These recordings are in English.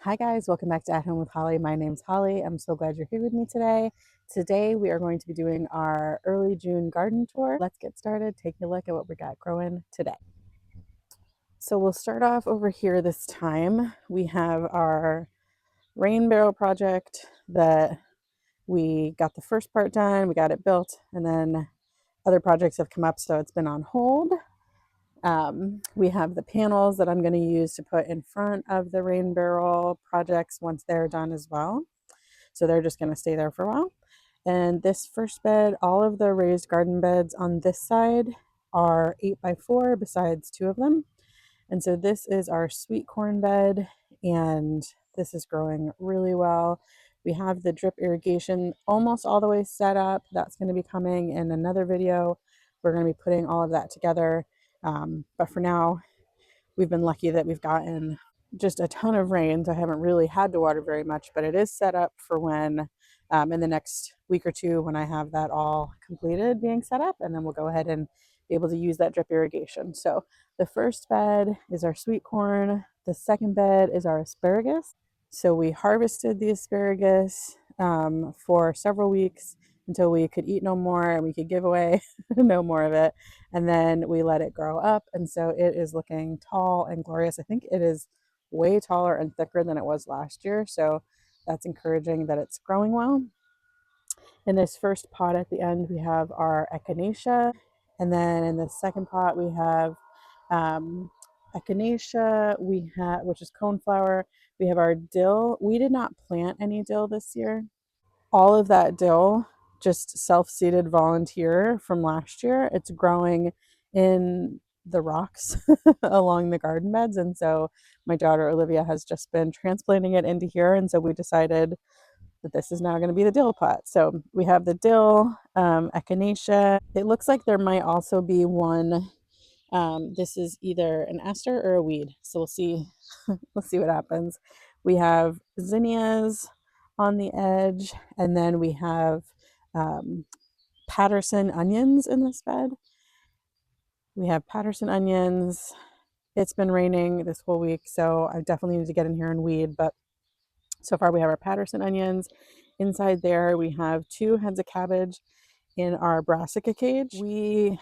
Hi guys, welcome back to At Home with Holly. My name's Holly. I'm so glad you're here with me today. Today we are going to be doing our early June garden tour. Let's get started, take a look at what we got growing today. So we'll start off over here this time. We have our rain barrel project that we got the first part done, we got it built, and then other projects have come up, so it's been on hold. We have the panels that I'm going to use to put in front of the rain barrel projects once they're done as well. So they're just going to stay there for a while. And this first bed, all of the raised garden beds on this side are 8x4 besides two of them. And so this is our sweet corn bed, and this is growing really well. We have the drip irrigation almost all the way set up. That's going to be coming in another video. We're going to be putting all of that together. But for now, we've been lucky that we've gotten just a ton of rain. So I haven't really had to water very much, but it is set up for when in the next week or two when I have that all completed being set up, and then we'll go ahead and be able to use that drip irrigation. So the first bed is our sweet corn. The second bed is our asparagus. So we harvested the asparagus for several weeks until we could eat no more and we could give away no more of it. And then we let it grow up. And so it is looking tall and glorious. I think it is way taller and thicker than it was last year. So that's encouraging that it's growing well. In this first pot at the end, we have our echinacea. And then in the second pot, we have echinacea, which is coneflower. We have our dill. We did not plant any dill this year. All of that dill just self-seeded volunteer from last year. It's growing in the rocks along the garden beds. And so my daughter Olivia has just been transplanting it into here. And so we decided that this is now going to be the dill pot. So we have the dill, echinacea. It looks like there might also be one. This is either an aster or a weed. So we'll see. We'll see what happens. We have zinnias on the edge, and then we have Patterson onions in this bed. We have Patterson onions. It's been raining this whole week, so I definitely need to get in here and weed. But so far, we have our Patterson onions. Inside there, we have two heads of cabbage in our brassica cage. We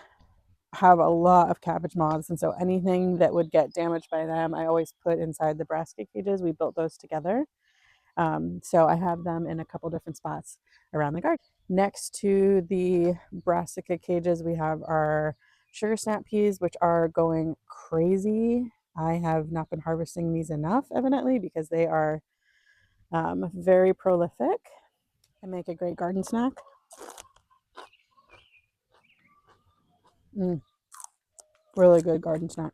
have a lot of cabbage moths, and so anything that would get damaged by them, I always put inside the brassica cages. We built those together. So I have them in a couple different spots around the garden. Next to the brassica cages, we have our sugar snap peas, which are going crazy. I have not been harvesting these enough, evidently, because they are very prolific and make a great garden snack. Really good garden snack.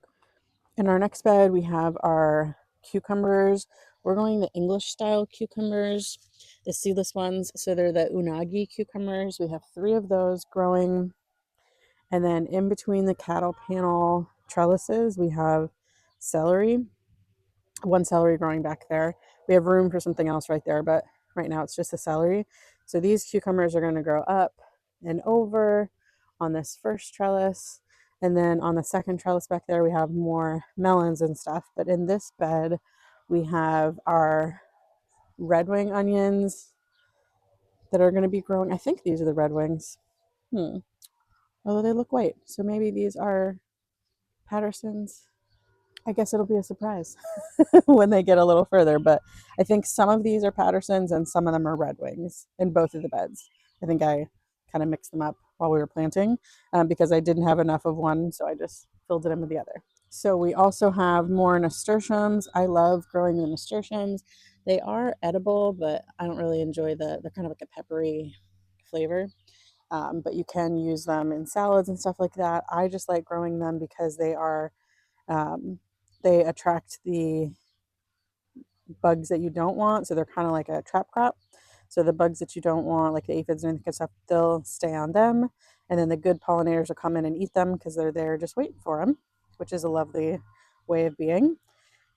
In our next bed, we have our cucumbers. We're going the English style cucumbers, the seedless ones. So they're the unagi cucumbers. We have three of those growing. And then in between the cattle panel trellises, we have celery, one celery growing back there. We have room for something else right there, but right now it's just the celery. So these cucumbers are going to grow up and over on this first trellis. And then on the second trellis back there, we have more melons and stuff. But in this bed, we have our red wing onions that are going to be growing. I think these are the red wings. Although they look white. So maybe these are Patterson's. I guess it'll be a surprise when they get a little further. But I think some of these are Patterson's and some of them are Red Wings in both of the beds. I think I kind of mixed them up while we were planting because I didn't have enough of one. So I just filled it in with the other. So we also have more nasturtiums. I love growing the nasturtiums. They are edible, but I don't really enjoy they're kind of like a peppery flavor. But you can use them in salads and stuff like that. I just like growing them because um, they attract the bugs that you don't want. So they're kind of like a trap crop. So the bugs that you don't want, like the aphids and anything stuff, they'll stay on them. And then the good pollinators will come in and eat them because they're there just waiting for them, which is a lovely way of being.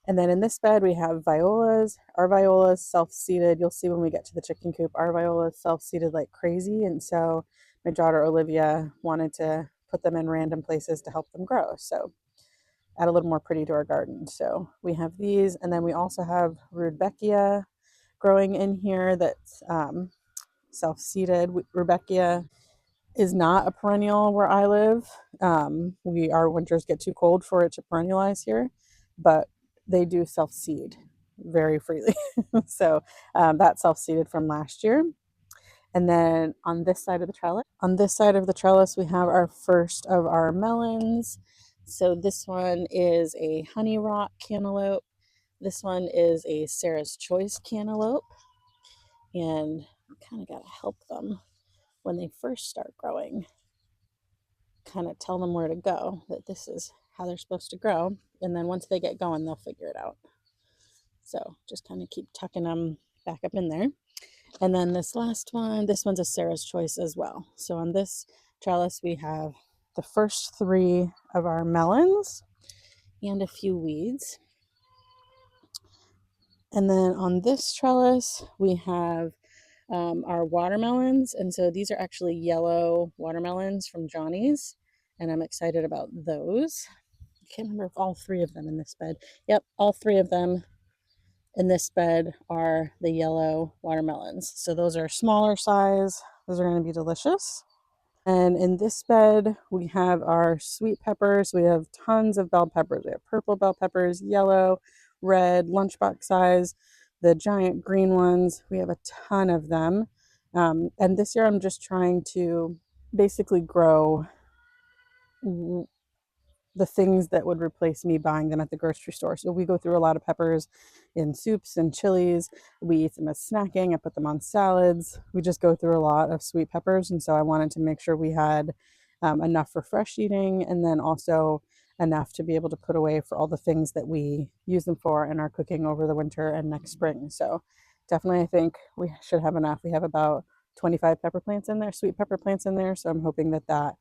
And then in this bed, we have violas. Our violas self-seeded. You'll see when we get to the chicken coop, our violas self-seeded like crazy. And so my daughter Olivia wanted to put them in random places to help them grow. So add a little more pretty to our garden. So we have these, and then we also have rudbeckia growing in here that's self-seeded. Rudbeckia is not a perennial where I live. Our winters get too cold for it to perennialize here, but they do self-seed very freely. So that's self-seeded from last year. And then on this side of the trellis, we have our first of our melons. So this one is a honey rock cantaloupe. This one is a Sarah's Choice cantaloupe. And kind of got to help them when they first start growing, kind of tell them where to go, that this is how they're supposed to grow. And then once they get going, they'll figure it out. So just kind of keep tucking them back up in there. And then this last one, this one's a Sarah's Choice as well. So on this trellis, we have the first 3 of our melons and a few weeds. And then on this trellis, we have our watermelons. And so these are actually yellow watermelons from Johnny's. And I'm excited about those. I can't remember if all 3 of them in this bed. Yep, all 3 of them in this bed are the yellow watermelons. So those are smaller size. Those are going to be delicious. And in this bed, we have our sweet peppers. We have tons of bell peppers. We have purple bell peppers, yellow, red, lunchbox size, the giant green ones. We have a ton of them. And this year, I'm just trying to basically grow the things that would replace me buying them at the grocery store. So we go through a lot of peppers in soups and chilies. We eat them as snacking. I put them on salads. We just go through a lot of sweet peppers. And so I wanted to make sure we had enough for fresh eating, and then also enough to be able to put away for all the things that we use them for in our cooking over the winter and next spring. So definitely, I think we should have enough. We have about 25 pepper plants in there, sweet pepper plants in there. So I'm hoping that that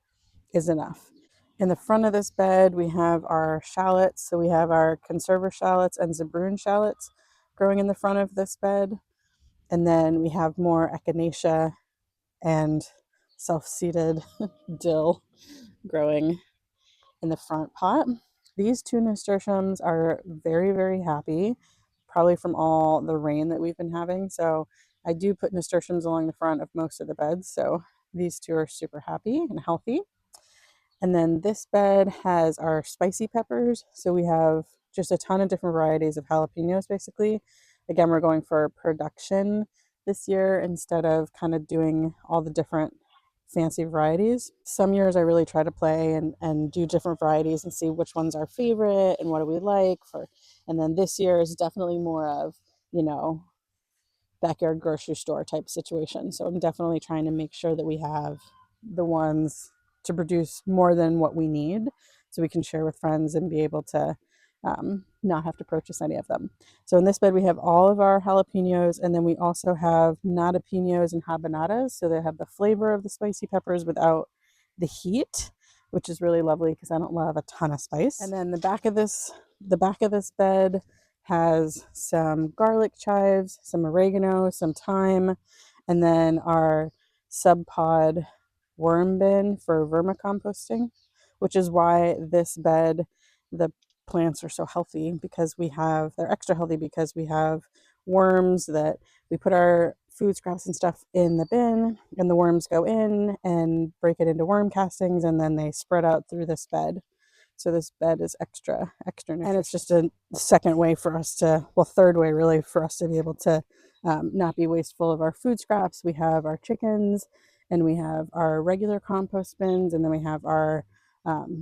is enough. In the front of this bed, we have our shallots. So we have our conserver shallots and Zabroon shallots growing in the front of this bed. And then we have more echinacea and self-seeded dill growing in the front pot. These 2 nasturtiums are very, very happy, probably from all the rain that we've been having. So I do put nasturtiums along the front of most of the beds. So these 2 are super happy and healthy. And then this bed has our spicy peppers. So we have just a ton of different varieties of jalapenos, basically. Again, we're going for production this year instead of kind of doing all the different fancy varieties. Some years I really try to play and do different varieties and see which one's our favorite and what do we like for. And then this year is definitely more of, backyard grocery store type situation. So I'm definitely trying to make sure that we have the ones to produce more than what we need so we can share with friends and be able to not have to purchase any of them. So in this bed, we have all of our jalapenos, and then we also have nadapinos and habanadas. So they have the flavor of the spicy peppers without the heat, which is really lovely because I don't love a ton of spice. And then the back of this bed has some garlic chives, some oregano, some thyme, and then our sub pod worm bin for vermicomposting, which is why this bed, the plants are so healthy because they're extra healthy because we have worms that we put our food scraps and stuff in the bin, and the worms go in and break it into worm castings, and then they spread out through this bed. So this bed is extra nutritious. And it's just a second way for us third way really, for us to be able to not be wasteful of our food scraps. We have our chickens, and we have our regular compost bins, and then we have our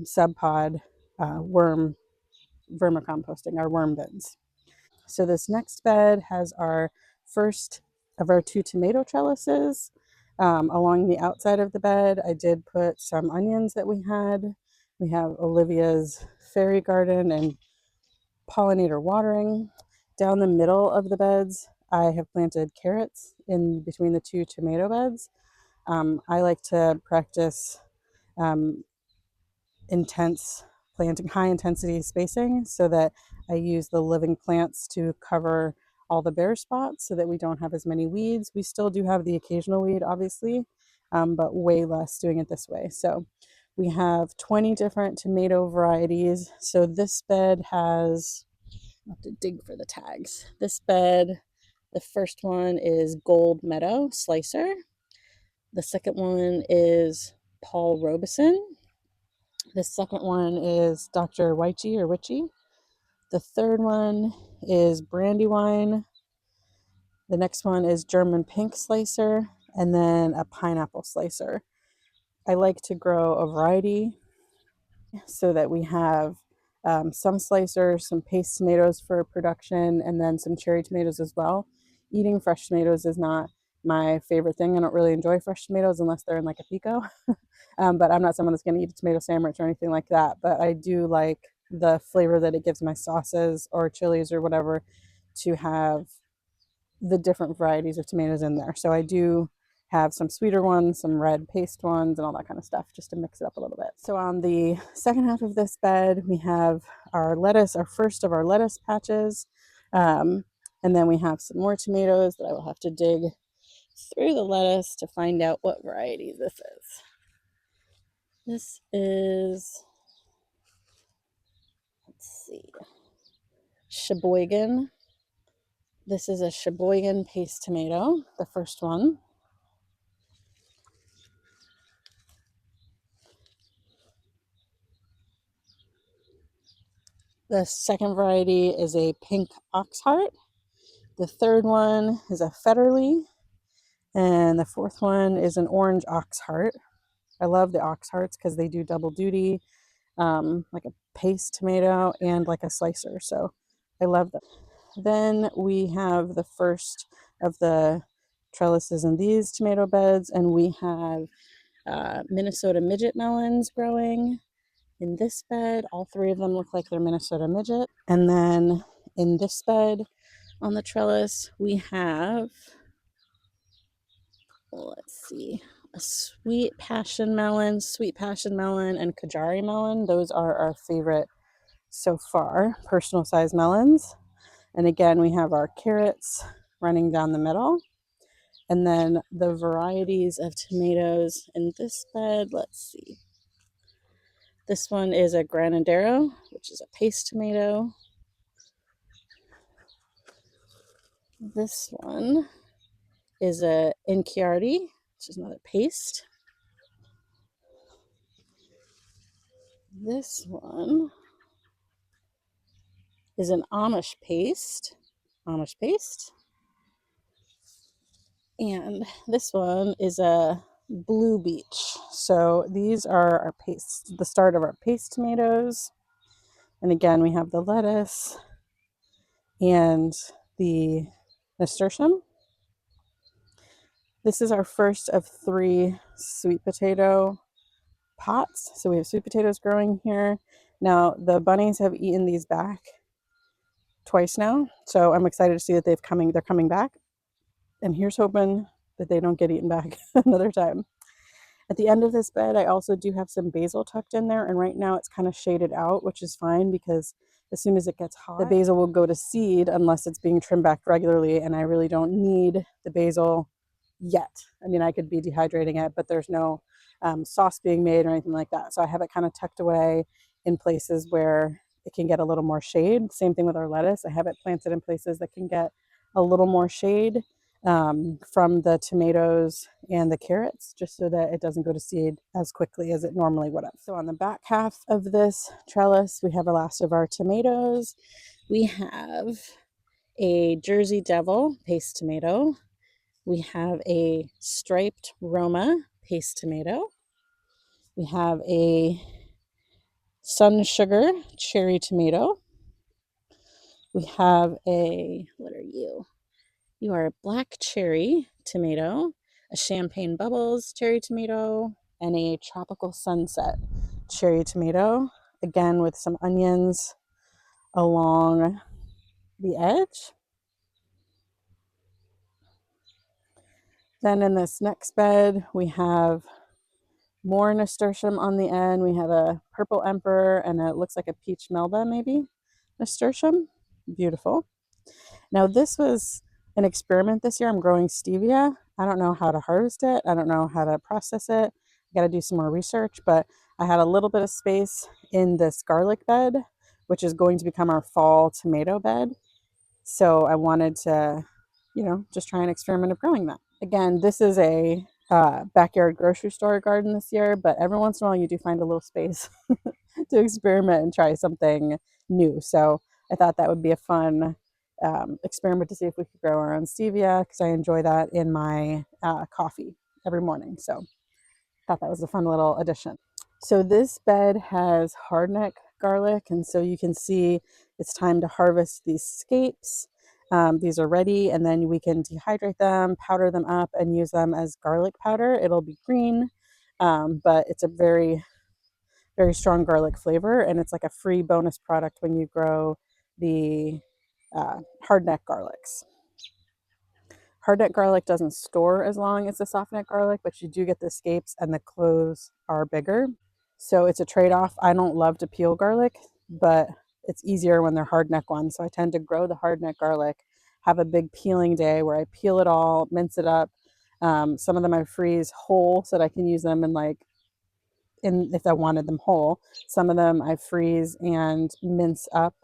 sub pod worm vermicomposting, our worm bins. So this next bed has our first of our 2 tomato trellises. Along the outside of the bed, I did put some onions that we had. We have Olivia's fairy garden and pollinator watering. Down the middle of the beds, I have planted carrots in between the 2 tomato beds. I like to practice high intensity spacing so that I use the living plants to cover all the bare spots so that we don't have as many weeds. We still do have the occasional weed, obviously, but way less doing it this way. So We have 20 different tomato varieties. So this bed has, I'll have to dig for the tags. This bed, the first one is Gold Meadow Slicer. The second one is Paul Robeson. The second one is Dr. Wychie or Witchy. The third one is Brandywine. The next one is German Pink Slicer, and then a Pineapple Slicer. I like to grow a variety so that we have some slicers, some paste tomatoes for production, and then some cherry tomatoes as well. Eating fresh tomatoes is not my favorite thing. I don't really enjoy fresh tomatoes unless they're in like a pico. But I'm not someone that's going to eat a tomato sandwich or anything like that. But I do like the flavor that it gives my sauces or chilies or whatever to have the different varieties of tomatoes in there. So I do have some sweeter ones, some red paste ones, and all that kind of stuff just to mix it up a little bit. So on the second half of this bed, we have our lettuce, our first of our lettuce patches. And then we have some more tomatoes that I will have to dig through the lettuce to find out what variety this is. This is, let's see, Sheboygan. This is a Sheboygan paste tomato, the first one. The second variety is a pink oxheart. The third one is a Federley. And the fourth one is an orange oxheart. I love the oxhearts because they do double duty, like a paste tomato and like a slicer. So I love them. Then we have the first of the trellises in these tomato beds, and we have Minnesota midget melons growing in this bed. All three of them look like they're Minnesota midget. And then in this bed on the trellis, we have, let's see, a sweet passion melon, and Kajari melon. Those are our favorite so far, personal size melons. And again, we have our carrots running down the middle. And then the varieties of tomatoes in this bed, let's see. This one is a Granadero, which is a paste tomato. This one is a Inchiardi, which is another paste. This one is an Amish paste. And this one is a Blue Beach. So these are our paste, the start of our paste tomatoes. And again, we have the lettuce and the nasturtium. This is our first of 3 sweet potato pots. So we have sweet potatoes growing here. Now the bunnies have eaten these back twice now. So I'm excited to see that they're coming back. And here's hoping that they don't get eaten back another time. At the end of this bed, I also do have some basil tucked in there, and right now it's kind of shaded out, which is fine because as soon as it gets hot, the basil will go to seed unless it's being trimmed back regularly, and I really don't need the basil yet. I mean, I could be dehydrating it, but there's no sauce being made or anything like that. So I have it kind of tucked away in places where it can get a little more shade. Same thing with our lettuce. I have it planted in places that can get a little more shade from the tomatoes and the carrots, just so that it doesn't go to seed as quickly as it normally would have. So on the back half of this trellis, we have the last of our tomatoes. We have a Jersey Devil paste tomato. We have a striped Roma paste tomato. We have a Sun Sugar cherry tomato. We have a, what are you? You are a black cherry tomato, a champagne bubbles cherry tomato, and a tropical sunset cherry tomato, again with some onions along the edge. Then in this next bed, we have more nasturtium on the end. We have a purple emperor and it looks like a peach melba, maybe, nasturtium. Beautiful. Now this was an experiment this year. I'm growing stevia. I don't know how to harvest it. I don't know how to process it. I got to do some more research, but I had a little bit of space in this garlic bed, which is going to become our fall tomato bed. So I wanted to, just try and experiment of growing that. Again, this is a backyard grocery store garden this year, but every once in a while you do find a little space to experiment and try something new. So I thought that would be a fun experiment to see if we could grow our own stevia, because I enjoy that in my coffee every morning. So I thought that was a fun little addition. So this bed has hardneck garlic, and so you can see it's time to harvest these scapes. These are ready, and then we can dehydrate them, powder them up, and use them as garlic powder. It'll be green, but it's a very, very strong garlic flavor, and it's like a free bonus product when you grow the hardneck garlics. Hardneck garlic doesn't store as long as the softneck garlic, but you do get the scapes, and the cloves are bigger. So it's a trade-off. I don't love to peel garlic, but it's easier when they're hardneck ones. So I tend to grow the hardneck garlic, have a big peeling day where I peel it all, mince it up. Some of them I freeze whole so that I can use them if I wanted them whole. Some of them I freeze and mince up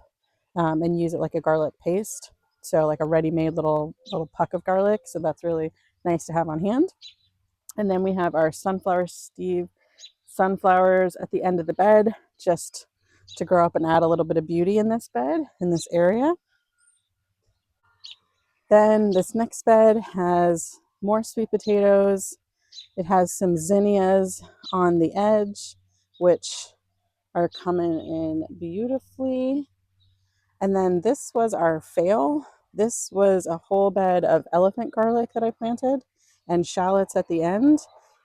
and use it like a garlic paste. So like a ready-made little puck of garlic. So that's really nice to have on hand. And then we have our sunflowers at the end of the bed, just to grow up and add a little bit of beauty in this bed, in this area. Then this next bed has more sweet potatoes. It has some zinnias on the edge, which are coming in beautifully. And then this was our fail. This was a whole bed of elephant garlic that I planted and shallots at the end.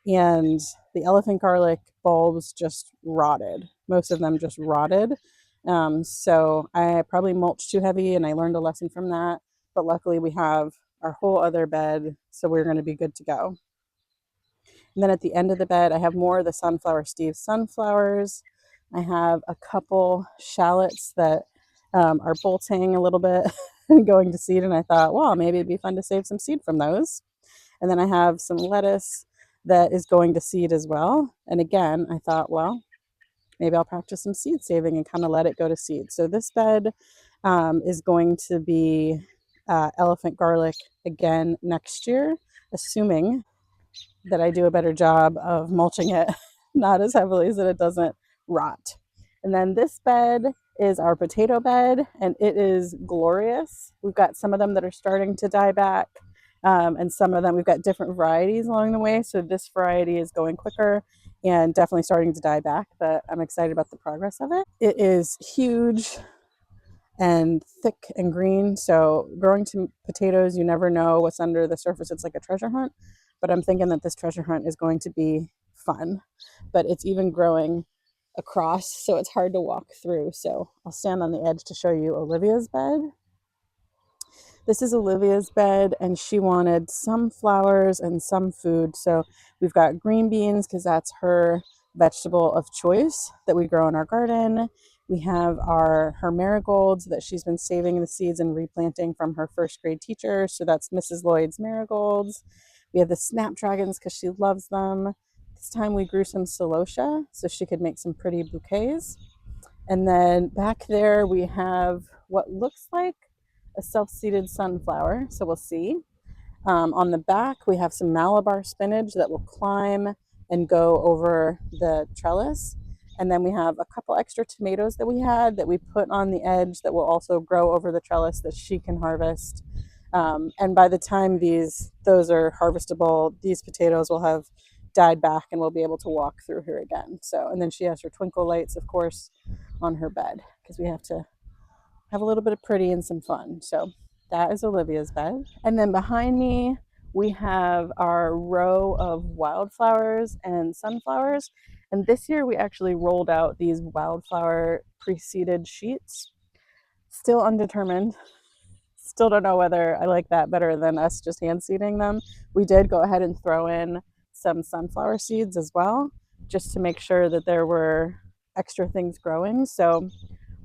And the elephant garlic bulbs just rotted. Most of them just rotted. So I probably mulched too heavy, and I learned a lesson from that. But luckily we have our whole other bed, so we're going to be good to go. And then at the end of the bed, I have more of the Sunflower Steve sunflowers. I have a couple shallots that are bolting a little bit and going to seed. And I thought, well, maybe it'd be fun to save some seed from those. And then I have some lettuce that is going to seed as well. And again, I thought, well, maybe I'll practice some seed saving and kind of let it go to seed. So this bed is going to be elephant garlic again next year, assuming that I do a better job of mulching it, not as heavily so that it doesn't rot. And then this bed is our potato bed, and it is glorious. We've got some of them that are starting to die back, and some of them, we've got different varieties along the way. So this variety is going quicker and definitely starting to die back, but I'm excited about the progress of it. It is huge and thick and green. So growing potatoes, you never know what's under the surface. It's like a treasure hunt, but I'm thinking that this treasure hunt is going to be fun. But it's even growing across, so it's hard to walk through. So I'll stand on the edge to show you Olivia's bed. This is Olivia's bed, and she wanted some flowers and some food. So we've got green beans because that's her vegetable of choice that we grow in our garden. We have her marigolds that she's been saving the seeds and replanting from her first grade teacher. So that's Mrs. Lloyd's marigolds. We have the snapdragons because she loves them. This time we grew some celosia so she could make some pretty bouquets. And then back there we have what looks like a self-seeded sunflower. So we'll see. On the back, we have some Malabar spinach that will climb and go over the trellis. And then we have a couple extra tomatoes that we had that we put on the edge that will also grow over the trellis that she can harvest. And by the time those are harvestable, these potatoes will have died back and we'll be able to walk through here again. So, and then she has her twinkle lights, of course, on her bed because we have to have a little bit of pretty and some fun. So that is Olivia's bed. And then behind me, we have our row of wildflowers and sunflowers. And this year we actually rolled out these wildflower pre-seeded sheets. Still undetermined. Still don't know whether I like that better than us just hand seeding them. We did go ahead and throw in some sunflower seeds as well, just to make sure that there were extra things growing. So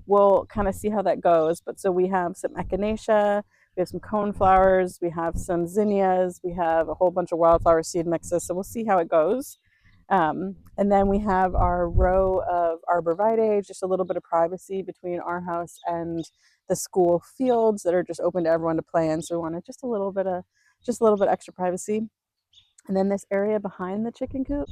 we'll kind of see how that goes. But so we have some echinacea, we have some coneflowers, we have some zinnias, we have a whole bunch of wildflower seed mixes. So we'll see how it goes. And then we have our row of arborvitae, just a little bit of privacy between our house and the school fields that are just open to everyone to play in. So we wanted just a little bit extra privacy. And then this area behind the chicken coop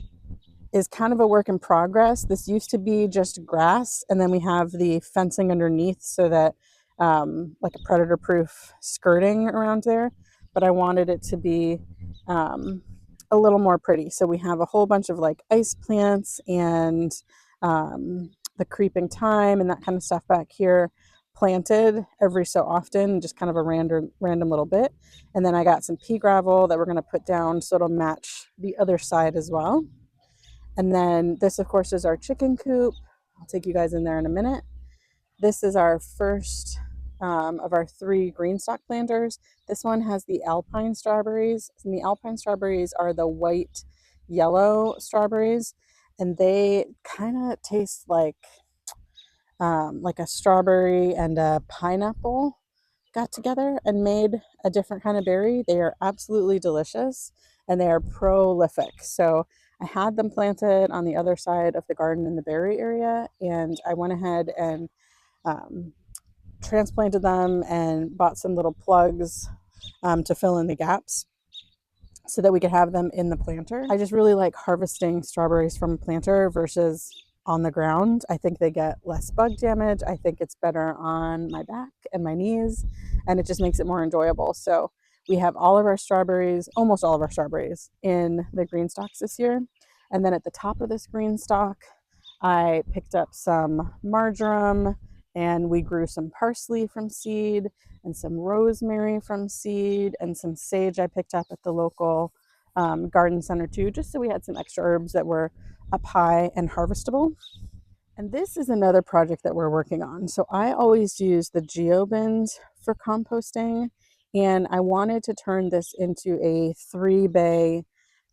is kind of a work in progress. This used to be just grass, and then we have the fencing underneath so that like a predator proof skirting around there. But I wanted it to be a little more pretty. So we have a whole bunch of like ice plants and the creeping thyme and that kind of stuff back here planted every so often, just kind of a random little bit. And then I got some pea gravel that we're going to put down so it'll match the other side as well. And then this, of course, is our chicken coop. I'll take you guys in there in a minute. This is our first of our 3 green stalk planters. This one has the alpine strawberries, and the alpine strawberries are the white yellow strawberries, and they kind of taste like a strawberry and a pineapple got together and made a different kind of berry. They are absolutely delicious and they are prolific. So I had them planted on the other side of the garden in the berry area, and I went ahead and um, transplanted them and bought some little plugs to fill in the gaps so that we could have them in the planter. I just really like harvesting strawberries from a planter versus on the ground. I think they get less bug damage. I think it's better on my back and my knees, and it just makes it more enjoyable. So we have all of our strawberries, almost all of our strawberries, in the green stalks this year. And then at the top of this green stalk, I picked up some marjoram, and we grew some parsley from seed and some rosemary from seed and some sage I picked up at the local garden center too, just so we had some extra herbs that were up high and harvestable. And this is another project that we're working on. So I always use the geo bins for composting, and I wanted to turn this into a 3-bay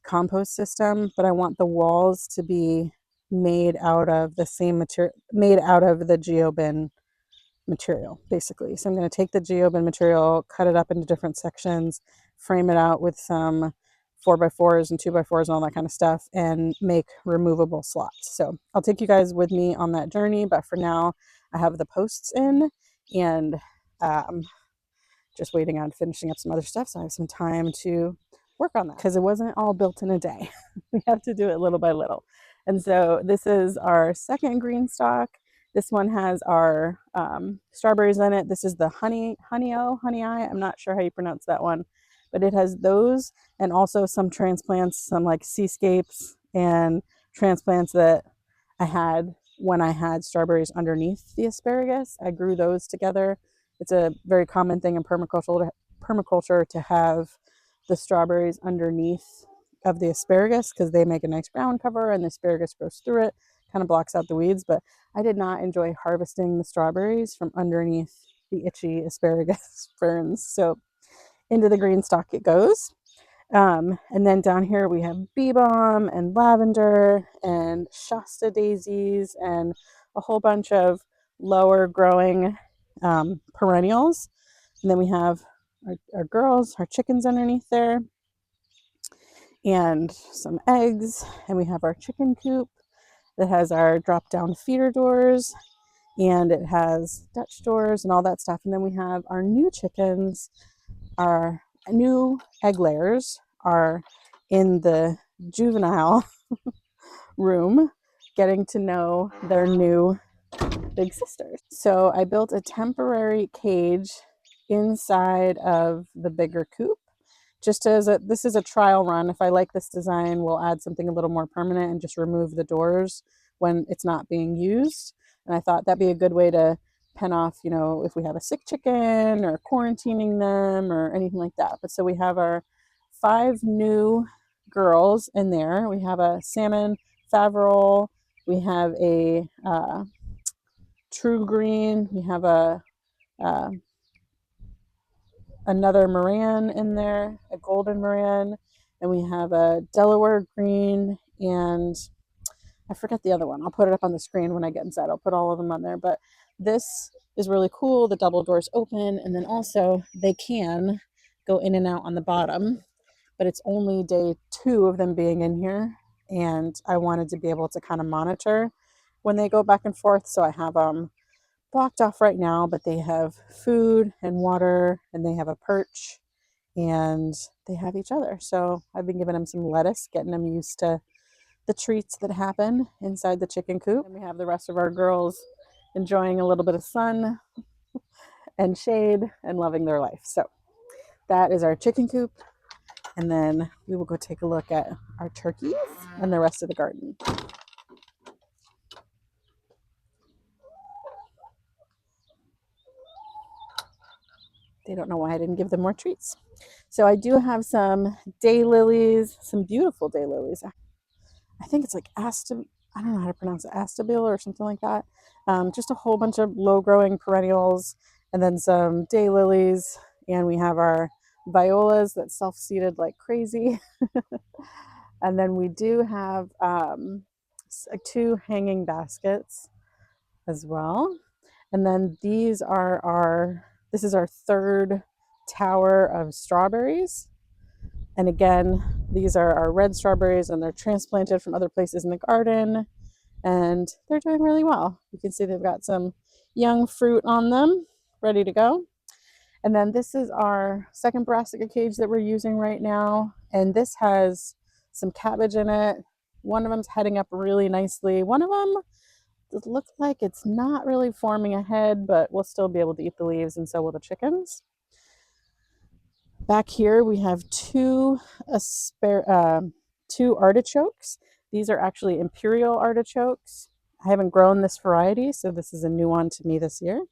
compost system, but I want the walls to be made out of the same material, made out of the geo bin material, basically. So I'm going to take the geobin material, cut it up into different sections, frame it out with some 4x4s and 2x4s and all that kind of stuff, and make removable slots. So I'll take you guys with me on that journey, but for now I have the posts in, and um, just waiting on finishing up some other stuff so I have some time to work on that, because it wasn't all built in a day. We have to do it little by little. And so this is our second green stalk. This one has our strawberries in it. This is the honey eye. I'm not sure how you pronounce that one, but it has those, and also some transplants, some like seascapes and transplants that I had when I had strawberries underneath the asparagus. I grew those together. It's a very common thing in permaculture to have the strawberries underneath of the asparagus because they make a nice ground cover and the asparagus grows through it, kind of blocks out the weeds. But I did not enjoy harvesting the strawberries from underneath the itchy asparagus ferns. So into the green stalk it goes. And then down here we have bee balm and lavender and Shasta daisies and a whole bunch of lower growing perennials. And then we have our girls, our chickens underneath there, and some eggs. And we have our chicken coop that has our drop down feeder doors, and it has Dutch doors and all that stuff. And then we have our new chickens. Our new egg layers are in the juvenile room, getting to know their new big sisters. So I built a temporary cage inside of the bigger coop, just as this is a trial run. If I like this design, we'll add something a little more permanent and just remove the doors when it's not being used. And I thought that'd be a good way to pen off, if we have a sick chicken or quarantining them or anything like that. But so we have our 5 new girls in there. We have a salmon faverol. We have a true green. We have uh, another Moran in there, a golden Moran, and we have a Delaware green, and I forget the other one. I'll put it up on the screen when I get inside. I'll put all of them on there. But this is really cool. The double doors open, and then also they can go in and out on the bottom, but it's only day 2 of them being in here. and I wanted to be able to kind of monitor when they go back and forth. So I have them blocked off right now, but they have food and water, and they have a perch, and they have each other. So I've been giving them some lettuce, getting them used to the treats that happen inside the chicken coop. And we have the rest of our girls enjoying a little bit of sun and shade and loving their life. So that is our chicken coop. And then we will go take a look at our turkeys and the rest of the garden. They don't know why I didn't give them more treats. So I do have some daylilies, some beautiful daylilies. I think it's like I don't know how to pronounce it, Astabile or something like that. Just a whole bunch of low growing perennials, and then some daylilies. And we have our violas that self seeded like crazy. And then we do have two hanging baskets as well. And then this is our third tower of strawberries. And again, these are our red strawberries, and they're transplanted from other places in the garden, and they're doing really well. You can see they've got some young fruit on them, ready to go. And then this is our second brassica cage that we're using right now, and this has some cabbage in it. One of them's heading up really nicely. One of them looks like it's not really forming a head, but we'll still be able to eat the leaves, and so will the chickens. Back here we have two artichokes. These are actually imperial artichokes. I haven't grown this variety, so this is a new one to me this year.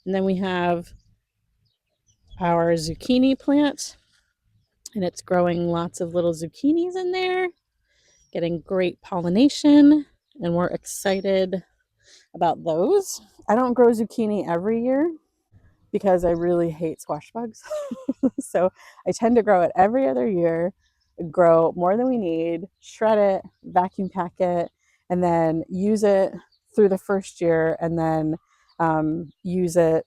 And then we have our zucchini plant, and it's growing lots of little zucchinis in there, getting great pollination, and we're excited about those. I don't grow zucchini every year because I really hate squash bugs. So I tend to grow it every other year, grow more than we need, shred it, vacuum pack it, and then use it through the first year, and then use it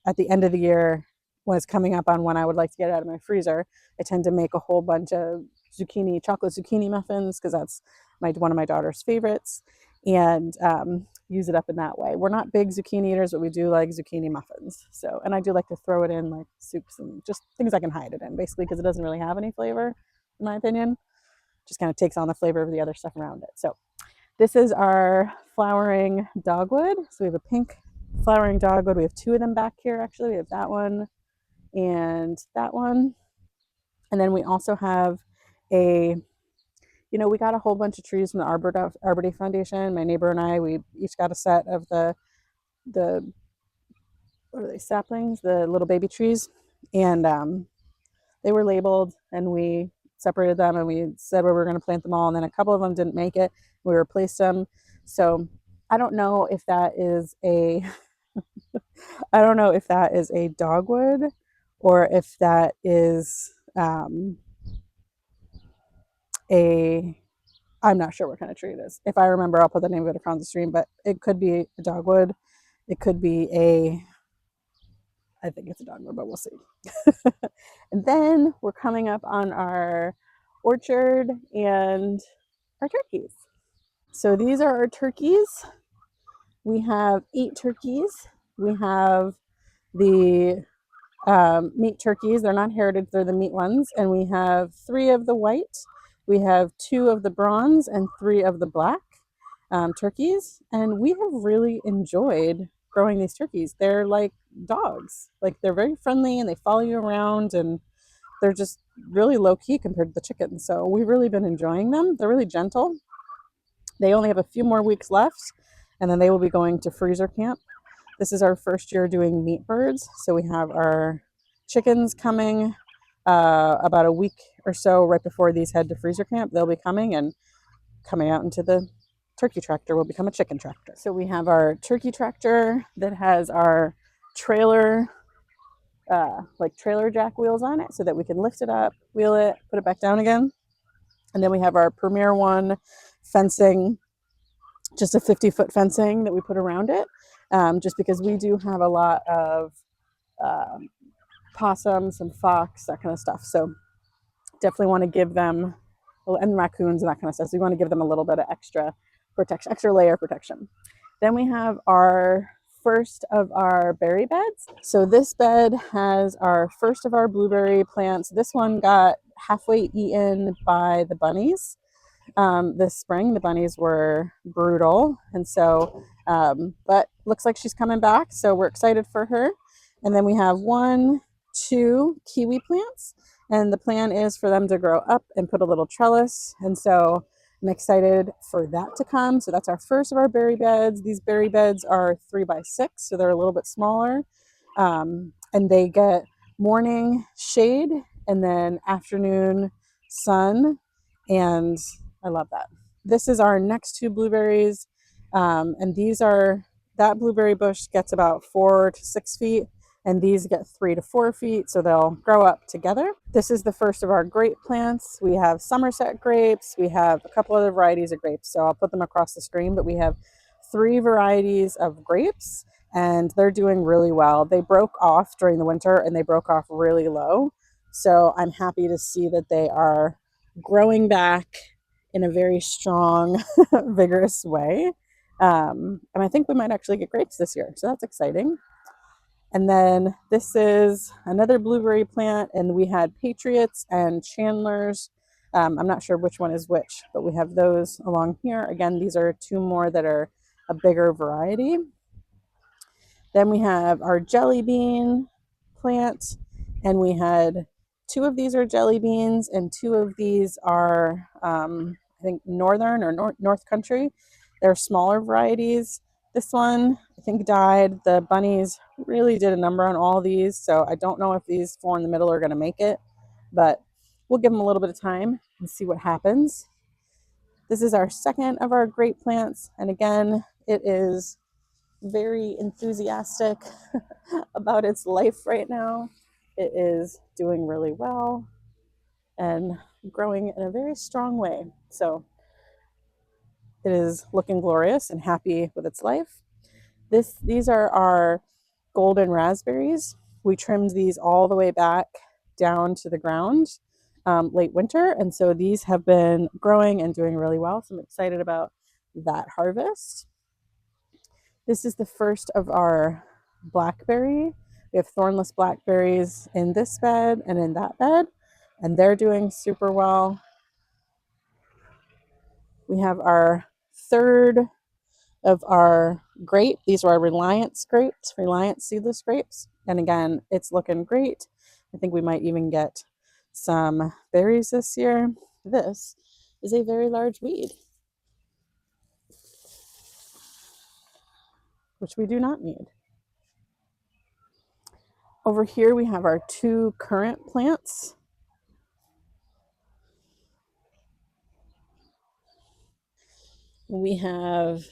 at the end of the year when it's coming up on when I would like to get it out of my freezer. I tend to make a whole bunch of chocolate zucchini muffins, because that's one of my daughter's favorites, and use it up in that way. We're not big zucchini eaters, but we do like zucchini muffins. So, and I do like to throw it in like soups and just things I can hide it in, basically, because it doesn't really have any flavor, in my opinion. Just kind of takes on the flavor of the other stuff around it. So this is our flowering dogwood. So we have a pink flowering dogwood. We have two of them back here, actually. We have that one and that one. And then we also have we got a whole bunch of trees from the Arbor Day Foundation. My neighbor and I, we each got a set of the what are they, saplings, the little baby trees. And they were labeled, and we separated them, and we said we were going to plant them all. And then a couple of them didn't make it. We replaced them. So I don't know if that is a dogwood, or if that is I'm not sure what kind of tree it is. If I remember, I'll put the name of it across the stream, but it could be a dogwood. It could be I think it's a dogwood, but we'll see. And then we're coming up on our orchard and our turkeys. So these are our turkeys. We have 8 turkeys. We have the meat turkeys. They're not heritage, they're the meat ones. And we have 3 of the white. We have 2 of the bronze and 3 of the black turkeys. And we have really enjoyed growing these turkeys. They're like dogs. Like, they're very friendly, and they follow you around, and they're just really low key compared to the chickens. So we've really been enjoying them. They're really gentle. They only have a few more weeks left, and then they will be going to freezer camp. This is our first year doing meat birds. So we have our chickens coming about a week or so right before these head to freezer camp. They'll be coming, and coming out into the turkey tractor will become a chicken tractor. So we have our turkey tractor that has our trailer jack wheels on it, so that we can lift it up, wheel it, put it back down again. And then we have our Premier One fencing, just a 50-foot fencing that we put around it, just because we do have a lot of possums and fox, that kind of stuff. So definitely want to give them and raccoons and that kind of stuff. So you want to give them a little bit of extra protection, extra layer of protection. Then we have our first of our berry beds. So this bed has our first of our blueberry plants. This one got halfway eaten by the bunnies. This spring. The bunnies were brutal. And so, but looks like she's coming back. So we're excited for her. And then we have 1, 2 kiwi plants. And the plan is for them to grow up and put a little trellis. And so I'm excited for that to come. So that's our first of our berry beds. These berry beds are 3 by 6, so they're a little bit smaller. And they get morning shade and then afternoon sun. And I love that. This is our next 2 blueberries. And these are, that blueberry bush gets about 4 to 6 feet, and these get 3 to 4 feet, so they'll grow up together. This is the first of our grape plants. We have Somerset grapes. We have a couple other varieties of grapes, so I'll put them across the screen, but we have 3 varieties of grapes, and they're doing really well. They broke off during the winter, and they broke off really low, so I'm happy to see that they are growing back in a very strong, vigorous way. And I think we might actually get grapes this year, so that's exciting. And then this is another blueberry plant, and we had Patriots and Chandlers. I'm not sure which one is which, but we have those along here. Again, these are 2 more that are a bigger variety. Then we have our jelly bean plant, and we had 2 of these are jelly beans, and 2 of these are, I think, northern or north country. They're smaller varieties. This one, I think, died. The bunnies really did a number on all these, so I don't know if these 4 in the middle are going to make it, but we'll give them a little bit of time and see what happens. This is our second of our grape plants, and again, it is very enthusiastic about its life right now. It is doing really well and growing in a very strong way. So it is looking glorious and happy with its life. These are our golden raspberries. We trimmed these all the way back down to the ground late winter, and so these have been growing and doing really well. So I'm excited about that harvest. This is the first of our blackberry. We have thornless blackberries in this bed and in that bed, and they're doing super well. We have our third of our grape. These are our Reliance grapes, Reliance seedless grapes. And again, it's looking great. I think we might even get some berries this year. This is a very large weed, which we do not need. Over here we have our 2 currant plants. We have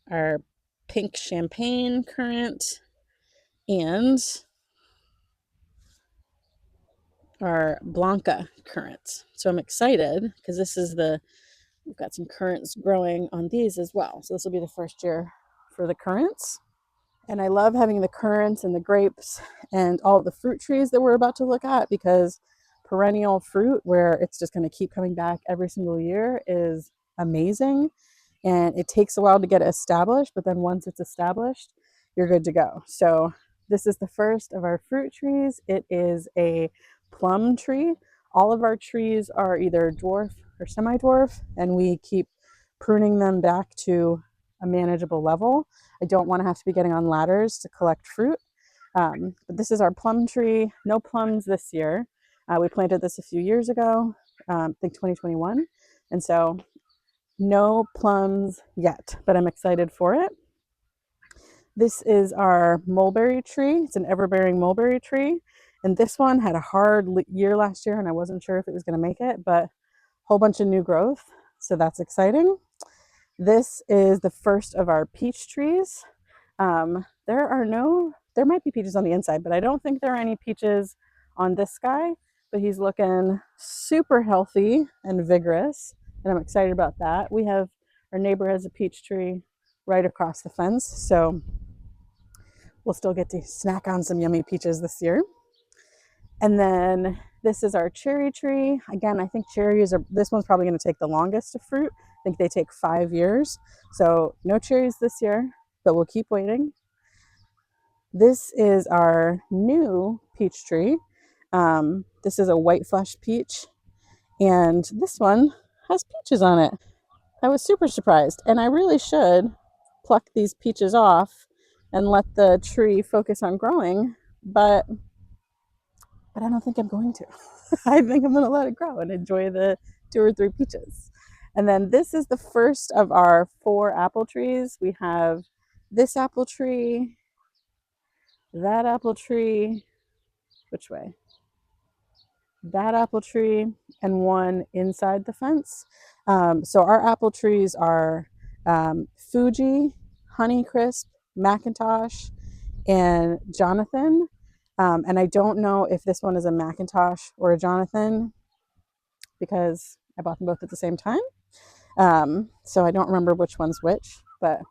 our pink champagne currant and our Blanca currant. So I'm excited because we've got some currants growing on these as well. So this will be the first year for the currants. And I love having the currants and the grapes and all the fruit trees that we're about to look at, because perennial fruit, where it's just going to keep coming back every single year, is amazing. And it takes a while to get it established, but then once it's established, you're good to go. So this is the first of our fruit trees. It is a plum tree. All of our trees are either dwarf or semi-dwarf, and we keep pruning them back to a manageable level. I don't want to have to be getting on ladders to collect fruit. But this is our plum tree. No plums this year. We planted this a few years ago, I think 2021. And so no plums yet, but I'm excited for it. This is our mulberry tree. It's an everbearing mulberry tree. And this one had a hard year last year, and I wasn't sure if it was going to make it, but a whole bunch of new growth. So that's exciting. This is the first of our peach trees. There might be peaches on the inside, but I don't think there are any peaches on this guy, but he's looking super healthy and vigorous, and I'm excited about that. Our neighbor has a peach tree right across the fence, so we'll still get to snack on some yummy peaches this year. And then this is our cherry tree. Again, I think cherries are, this one's probably going to take the longest to fruit. I think they take 5 years. So no cherries this year, but we'll keep waiting. This is our new peach tree. This is a white flesh peach, and this one has peaches on it. I was super surprised, and I really should pluck these peaches off and let the tree focus on growing, but I don't think I'm going to. I think I'm going to let it grow and enjoy the 2 or 3 peaches. And then this is the first of our 4 apple trees. We have this apple tree, that apple tree, which way? That apple tree, and one inside the fence. So our apple trees are Fuji, Honeycrisp, Macintosh, and Jonathan. And I don't know if this one is a Macintosh or a Jonathan because I bought them both at the same time. So I don't remember which one's which, but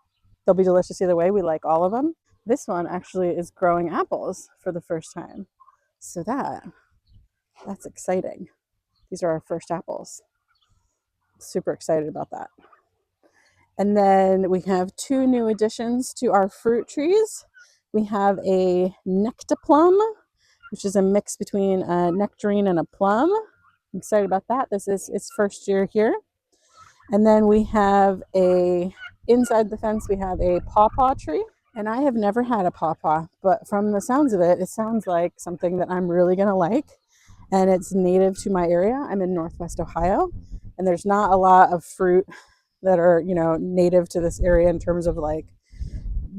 they'll be delicious either way. We like all of them. This one actually is growing apples for the first time. So that's exciting. These are our first apples. Super excited about that. And then we have 2 new additions to our fruit trees. We have a nectaplum, which is a mix between a nectarine and a plum. I'm excited about that. This is its first year here. And then we have inside the fence, we have a pawpaw tree. And I have never had a pawpaw, but from the sounds of it, it sounds like something that I'm really going to like. And it's native to my area. I'm in Northwest Ohio, and there's not a lot of fruit that are, native to this area in terms of like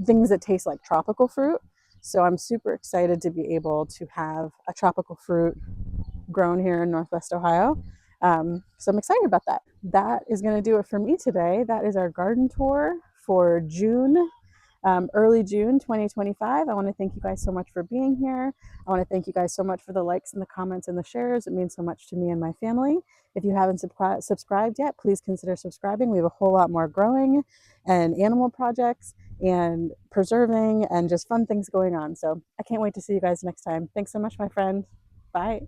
things that taste like tropical fruit. So I'm super excited to be able to have a tropical fruit grown here in Northwest Ohio. So I'm excited about that. That is going to do it for me today. That is our garden tour for June. Early June 2025. I want to thank you guys so much for being here. I want to thank you guys so much for the likes and the comments and the shares. It means so much to me and my family. If you haven't subscribed yet, please consider subscribing. We have a whole lot more growing and animal projects and preserving and just fun things going on. So I can't wait to see you guys next time. Thanks so much, my friend. Bye.